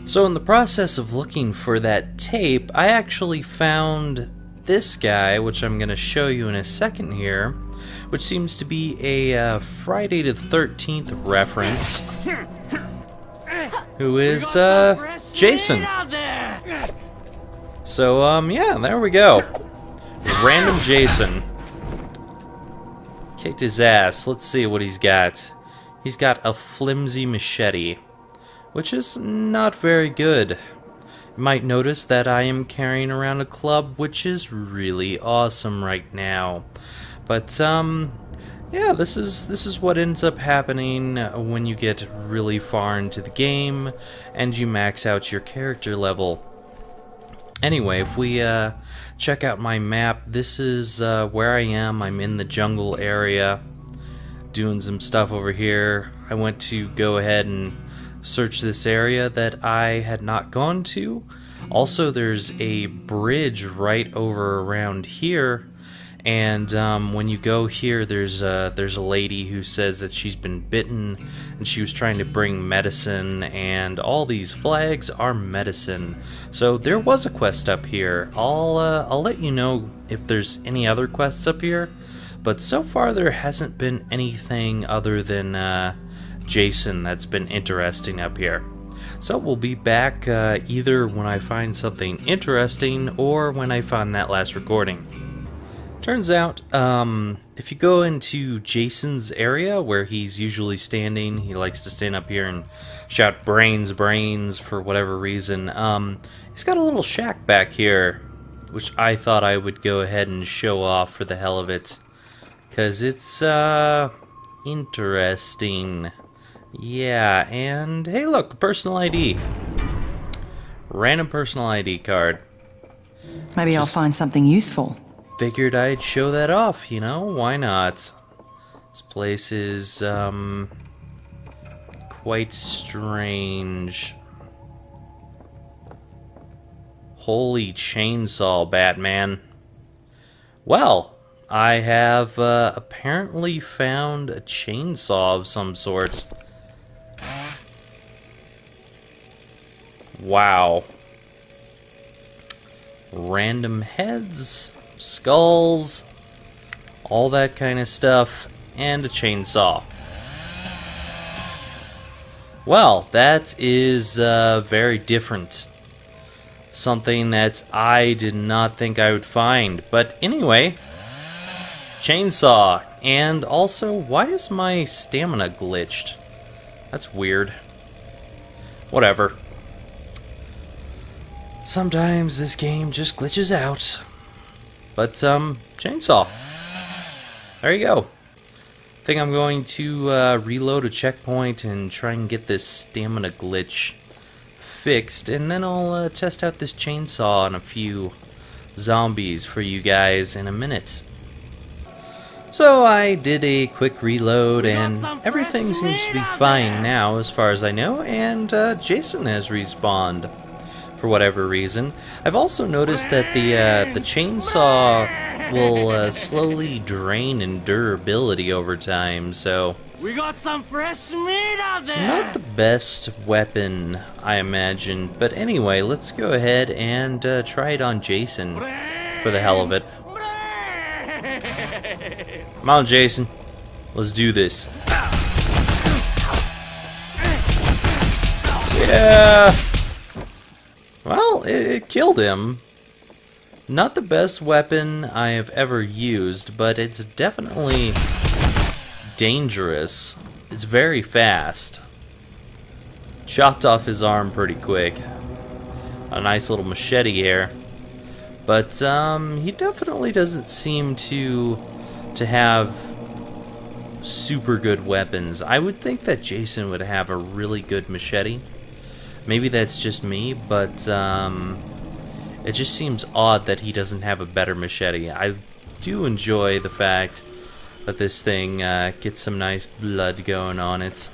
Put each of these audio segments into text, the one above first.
So in the process of looking for that tape, I actually found this guy, which I'm going to show you in a second here, which seems to be a Friday the 13th reference, who is Jason. So yeah, there we go. Random Jason. Kicked his ass. Let's see what he's got. He's got a flimsy machete, which is not very good. You might notice that I am carrying around a club, which is really awesome right now. But yeah, this is what ends up happening when you get really far into the game and you max out your character level. Anyway, if we check out my map, this is where I am. I'm in the jungle area, doing some stuff over here. I went to go ahead and search this area that I had not gone to. Also, there's a bridge right over around here, and when you go here, there's a lady who says that she's been bitten, and she was trying to bring medicine, and all these flags are medicine. So there was a quest up here. I'll let you know if there's any other quests up here, but so far there hasn't been anything other than Jason that's been interesting up here. So we'll be back either when I find something interesting or when I find that last recording. Turns out, if you go into Jason's area where he's usually standing, he likes to stand up here and shout brains, brains for whatever reason. He's got a little shack back here, which I thought I would go ahead and show off for the hell of it, because it's interesting. Yeah, and hey look, personal ID. Random personal ID card. Maybe I'll find something useful. Figured I'd show that off, you know, why not? This place is, quite strange. Holy chainsaw, Batman. Well, I have, apparently found a chainsaw of some sort. Wow. Random heads, skulls, all that kind of stuff, and a chainsaw. Well, that is very different. Something that I did not think I would find. But anyway, chainsaw. And also, why is my stamina glitched? That's weird. Whatever. Sometimes this game just glitches out. But, chainsaw. There you go. I think I'm going to reload a checkpoint and try and get this stamina glitch fixed. And then I'll test out this chainsaw on a few zombies for you guys in a minute. So I did a quick reload and everything seems to be fine now as far as I know. And Jason has respawned. For whatever reason. I've also noticed that the chainsaw will slowly drain in durability over time, so we got some fresh meat out there. Not the best weapon, I imagine. But anyway, let's go ahead and try it on Jason for the hell of it. Come on, Jason. Let's do this. Yeah. Well, it killed him. Not the best weapon I have ever used, but it's definitely dangerous. It's very fast. Chopped off his arm pretty quick. A nice little machete here. But he definitely doesn't seem to have super good weapons. I would think that Jason would have a really good machete. Maybe that's just me, but it just seems odd that he doesn't have a better machete. I do enjoy the fact that this thing gets some nice blood going on it.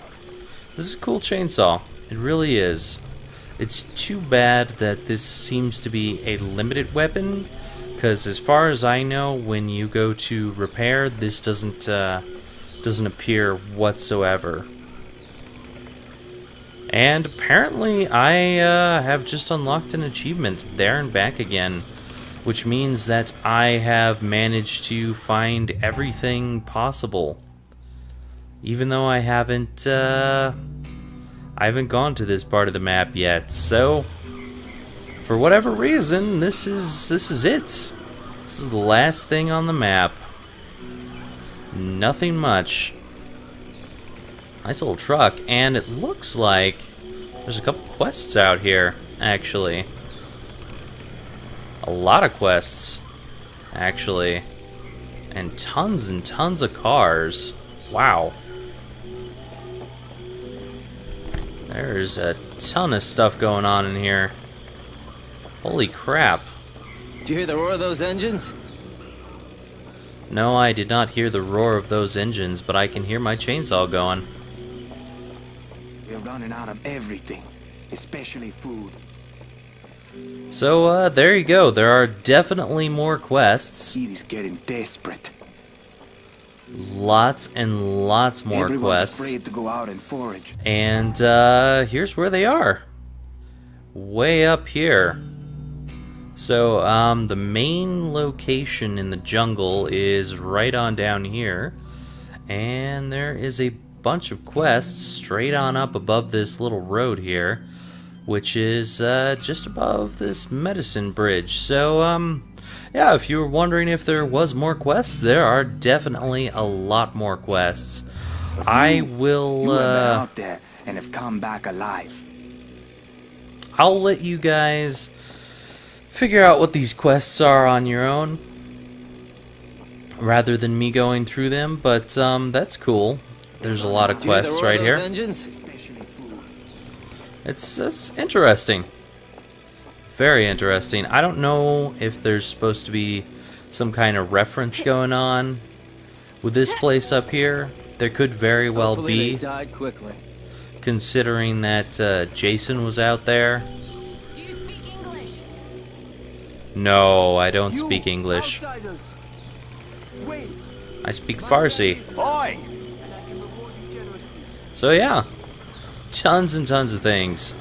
This is a cool chainsaw. It really is. It's too bad that this seems to be a limited weapon, because as far as I know, when you go to repair, this doesn't appear whatsoever. And apparently I have just unlocked an achievement, there and back again, which means that I have managed to find everything possible. Even though I haven't gone to this part of the map yet, so for whatever reason, this is it. This is the last thing on the map. Nothing much. Nice little truck, and it looks like there's a couple quests out here, actually. A lot of quests, actually. And tons of cars. Wow. There's a ton of stuff going on in here. Holy crap. Did you hear the roar of those engines? No, I did not hear the roar of those engines, but I can hear my chainsaw going. We're running out of everything, especially food. So, there you go. There are definitely more quests. It is getting desperate. Lots and lots more Everyone's quests. afraid to go out and forage. And, here's where they are. Way up here. So, the main location in the jungle is right on down here. And there is a bunch of quests straight on up above this little road here, which is just above this medicine bridge. So yeah, if you were wondering if there was more quests, there are definitely a lot more quests. I will You went out there and have come back alive. I'll let you guys figure out what these quests are on your own rather than me going through them, but that's cool. There's a lot of Did you hear the quests roar of right those here. engines? Especially food. It's interesting. Very interesting. I don't know if there's supposed to be some kind of reference going on with this place up here. There could very well Hopefully be, they died quickly. considering that Jason was out there. Do you speak English? No, I don't speak English. Outsiders. Wait. I speak Farsi. Oi! So yeah, tons and tons of things.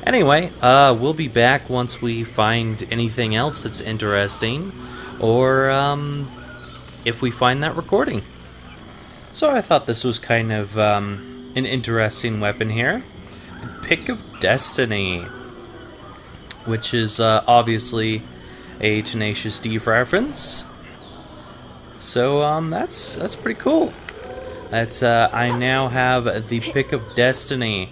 Anyway, we'll be back once we find anything else that's interesting, or if we find that recording. So I thought this was kind of an interesting weapon here. The Pick of Destiny, which is obviously a Tenacious D reference. So that's pretty cool. That's I now have the Pick of Destiny.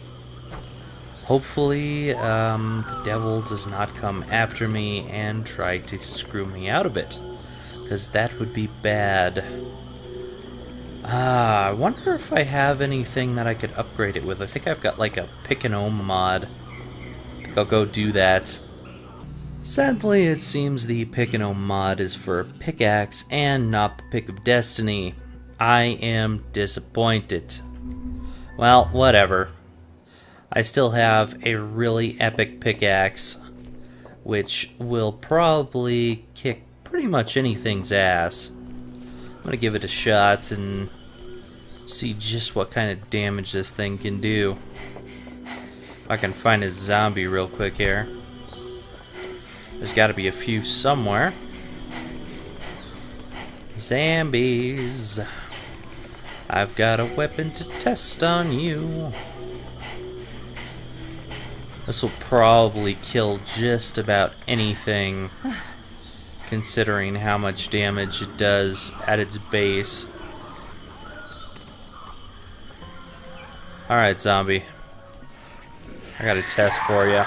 Hopefully, the devil does not come after me and try to screw me out of it, because that would be bad. I wonder if I have anything that I could upgrade it with. I think I've got like a Pick and Ohm mod. I think I'll go do that. Sadly, it seems the Pick and Ohm mod is for a pickaxe and not the Pick of Destiny. I am disappointed. Well, whatever. I still have a really epic pickaxe, which will probably kick pretty much anything's ass. I'm gonna give it a shot and see just what kind of damage this thing can do. If I can find a zombie real quick here. There's gotta be a few somewhere. Zombies. I've got a weapon to test on you. This will probably kill just about anything, considering how much damage it does at its base. Alright, zombie. I got a test for you.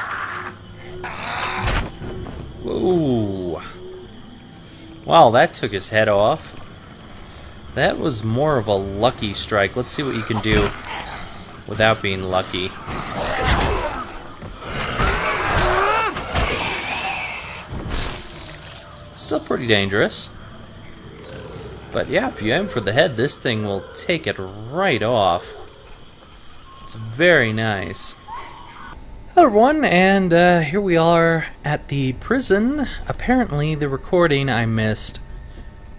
Whoa. Wow, that took his head off. That was more of a lucky strike. Let's see what you can do without being lucky. Still pretty dangerous. But yeah, if you aim for the head, this thing will take it right off. It's very nice. Hello everyone, and here we are at the prison. Apparently the recording I missed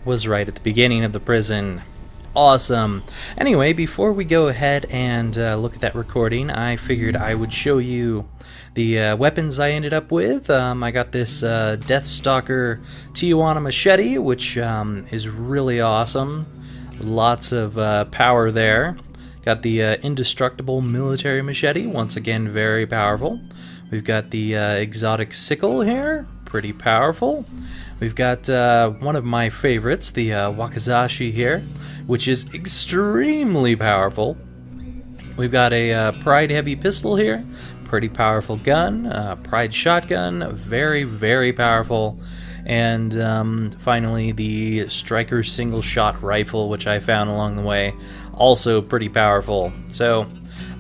was right at the beginning of the prison. Awesome. Anyway, before we go ahead and look at that recording, I figured I would show you the weapons I ended up with. I got this Deathstalker Tijuana machete, which is really awesome. Lots of power there. Got the indestructible military machete, once again very powerful. We've got the exotic sickle here, pretty powerful. We've got one of my favorites, the Wakizashi here, which is extremely powerful. We've got a Pride heavy pistol here, pretty powerful gun. Pride shotgun, very, very powerful. And finally the Striker single shot rifle, which I found along the way, also pretty powerful. So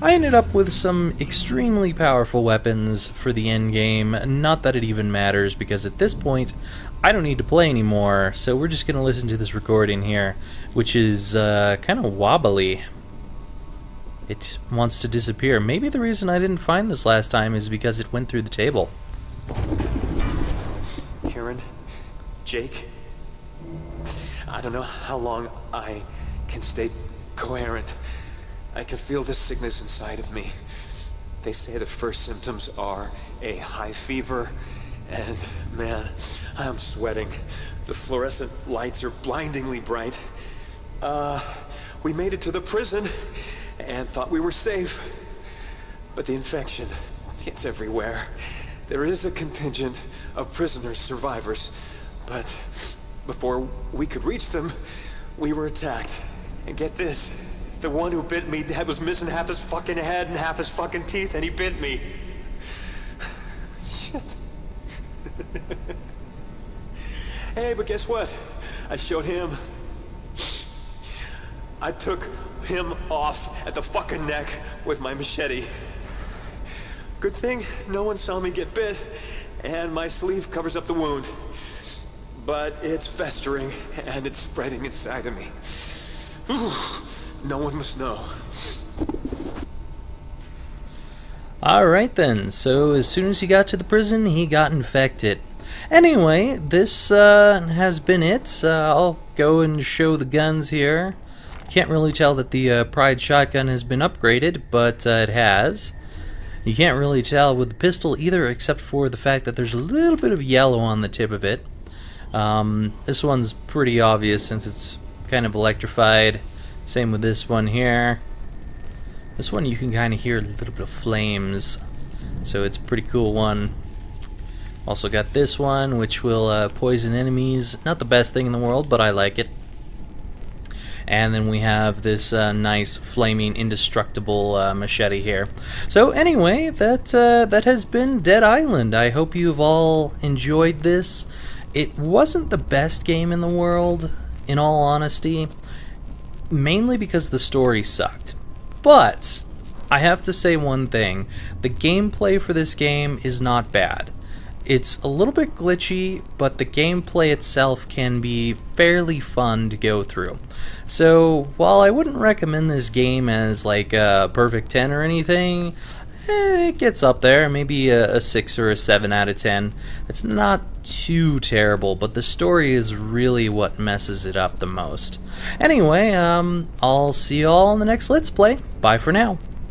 I ended up with some extremely powerful weapons for the end game. Not that it even matters, because at this point I don't need to play anymore, so we're just gonna listen to this recording here, which is kind of wobbly. It wants to disappear. Maybe the reason I didn't find this last time is because it went through the table. Karen, Jake, I don't know how long I can stay coherent. I can feel the sickness inside of me. They say the first symptoms are a high fever, and man, I'm sweating. The fluorescent lights are blindingly bright. We made it to the prison and thought we were safe. But the infection, it's everywhere. There is a contingent of prisoners, survivors, but before we could reach them, we were attacked. And get this, the one who bit me was missing half his fucking head and half his fucking teeth, and he bit me. Shit. Hey, but guess what? I showed him. I took him off at the fucking neck with my machete. Good thing no one saw me get bit, and my sleeve covers up the wound. But it's festering, and it's spreading inside of me. No one must know. Alright then, so as soon as he got to the prison, he got infected. Anyway, this has been it. I'll go and show the guns here. Can't really tell that the Pride shotgun has been upgraded, but it has. You can't really tell with the pistol either, except for the fact that there's a little bit of yellow on the tip of it. This one's pretty obvious since it's kind of electrified. Same with this one here. This one you can kind of hear a little bit of flames, so it's a pretty cool one. Also got this one, which will poison enemies. Not the best thing in the world, but I like it. And then we have this nice flaming indestructible machete here. So anyway, that has been Dead Island. I hope you've all enjoyed this. It wasn't the best game in the world, in all honesty, mainly because the story sucked. But I have to say one thing, the gameplay for this game is not bad. It's a little bit glitchy, but the gameplay itself can be fairly fun to go through. So while I wouldn't recommend this game as like a perfect 10 or anything, it gets up there, maybe a 6 or a 7 out of 10. It's not too terrible, but the story is really what messes it up the most. Anyway, I'll see you all in the next Let's Play. Bye for now.